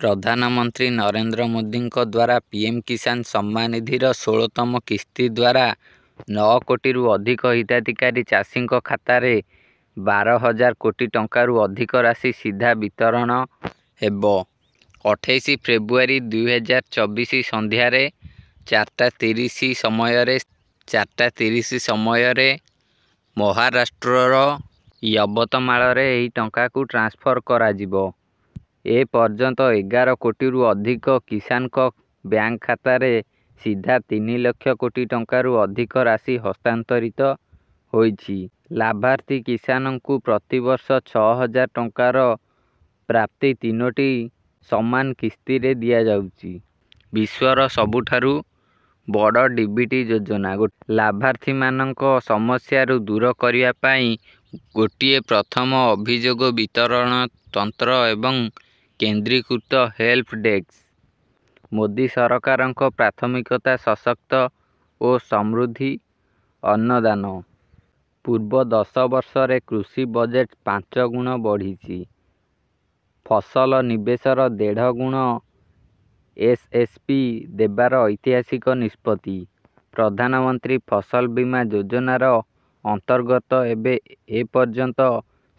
ପ୍ରଧାନମନ୍ତ୍ରୀ ନରେନ୍ଦ୍ର ମୋଦିଙ୍କ ଦ୍ୱାରା ପିଏମ୍ କିଷାନ ସମ୍ମାନ ନିଧିର 16ତମ କିସ୍ତି ଦ୍ୱାରା 9 କୋଟିରୁ ଅଧିକ ହିତାଧିକାରୀ ଚାଷୀଙ୍କ ଖାତାରେ 12,000 କୋଟି ଟଙ୍କାରୁ ଅଧିକ ରାଶି ସିଧା ବିତରଣ ହେବ। 28 ଫେବୃଆରୀ 2024 ସନ୍ଧ୍ୟାରେ 4:30 ସମୟରେ ମହାରାଷ୍ଟ୍ରର ୟବତମାଳରେ ଏହି ଟଙ୍କାକୁ ଟ୍ରାନ୍ସଫର କରାଯିବ। ଏ ପର୍ଯ୍ୟନ୍ତ 11 କୋଟିରୁ ଅଧିକ କିଷାନଙ୍କ ବ୍ୟାଙ୍କ ଖାତାରେ ସିଧା 3 ଲକ୍ଷ କୋଟି ଟଙ୍କାରୁ ଅଧିକ ରାଶି ହସ୍ତାନ୍ତରିତ ହୋଇଛି। ଲାଭାର୍ଥୀ କିଷାନଙ୍କୁ ପ୍ରତିବର୍ଷ 6,000 ଟଙ୍କାର ପ୍ରାପ୍ତି 3ଟି ସମାନ କିସ୍ତିରେ ଦିଆଯାଉଛି। ବିଶ୍ୱର ସବୁଠାରୁ ବଡ଼ ଡିବିଟି ଯୋଜନା। ଲାଭାର୍ଥୀମାନଙ୍କ ସମସ୍ୟାରୁ ଦୂର କରିବା ପାଇଁ ଗୋଟିଏ ପ୍ରଥମ ଅଭିଯୋଗ ବିତରଣ ତନ୍ତ୍ର ଏବଂ କେନ୍ଦ୍ରୀକୃତ ହେଲ୍ପ ଡେସ୍କ। ମୋଦି ସରକାରଙ୍କ ପ୍ରାଥମିକତା ସଶକ୍ତ ଓ ସମୃଦ୍ଧି ଅନ୍ନଦାନ। ପୂର୍ବ 10 ବର୍ଷରେ କୃଷି ବଜେଟ୍ 5 ଗୁଣ ବଢ଼ିଛି। ଫସଲ ନିବେଶର 1.5 ଗୁଣ ଏସ୍ଏସ୍ପି ଦେବାର ଐତିହାସିକ ନିଷ୍ପତ୍ତି। ପ୍ରଧାନମନ୍ତ୍ରୀ ଫସଲ ବୀମା ଯୋଜନାର ଅନ୍ତର୍ଗତ ଏବେ ଏପର୍ଯ୍ୟନ୍ତ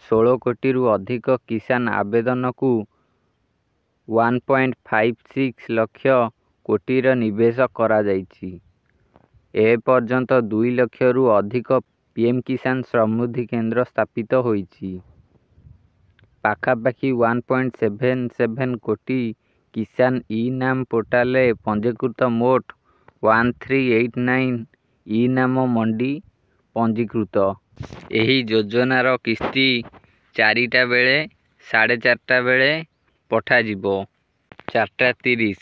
16 କୋଟିରୁ ଅଧିକ କିଷାନ ଆବେଦନକୁ 1.56 ଲକ୍ଷ କୋଟିର ନିବେଶ କରାଯାଇଛି। ଏପର୍ଯ୍ୟନ୍ତ 2 ଲକ୍ଷରୁ ଅଧିକ ପିଏମ୍ କିଷାନ ସମୃଦ୍ଧି କେନ୍ଦ୍ର ସ୍ଥାପିତ ହୋଇଛି। ପାଖାପାଖି 1.77 କୋଟି କିଷାନ ଇ-ନାମ ପୋର୍ଟାଲରେ ପଞ୍ଜୀକୃତ। ମୋଟ 1389 ଇ-ନାମ ମଣ୍ଡି ପଞ୍ଜୀକୃତ। ଏହି ଯୋଜନାର କିସ୍ତି 4ଟା ବେଳେ 4:30 ବେଳେ ପଠାଯିବ। 4:30।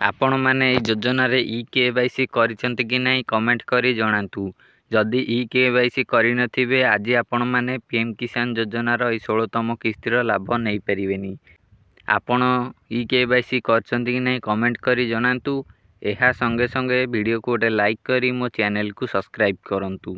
ଆପଣମାନେ ଏହି ଯୋଜନାରେ ଇ-KYC କରିଛନ୍ତି କି ନାହିଁ କମେଣ୍ଟ କରି ଜଣାନ୍ତୁ। ଯଦି ଇ-KYC କରିନଥିବେ ଆଜି ଆପଣମାନେ ପିଏମ୍ କିଷାନ ଯୋଜନାର ଏହି 16ତମ କିସ୍ତିର ଲାଭ ନେଇପାରିବେନି। ଆପଣ ଇ-KYC କରିଛନ୍ତି କି ନାହିଁ କମେଣ୍ଟ କରି ଜଣାନ୍ତୁ। ଏହା ସଙ୍ଗେ ସଙ୍ଗେ ଭିଡ଼ିଓକୁ ଗୋଟେ ଲାଇକ୍ କରି ମୋ ଚ୍ୟାନେଲକୁ ସବସ୍କ୍ରାଇବ୍ କରନ୍ତୁ।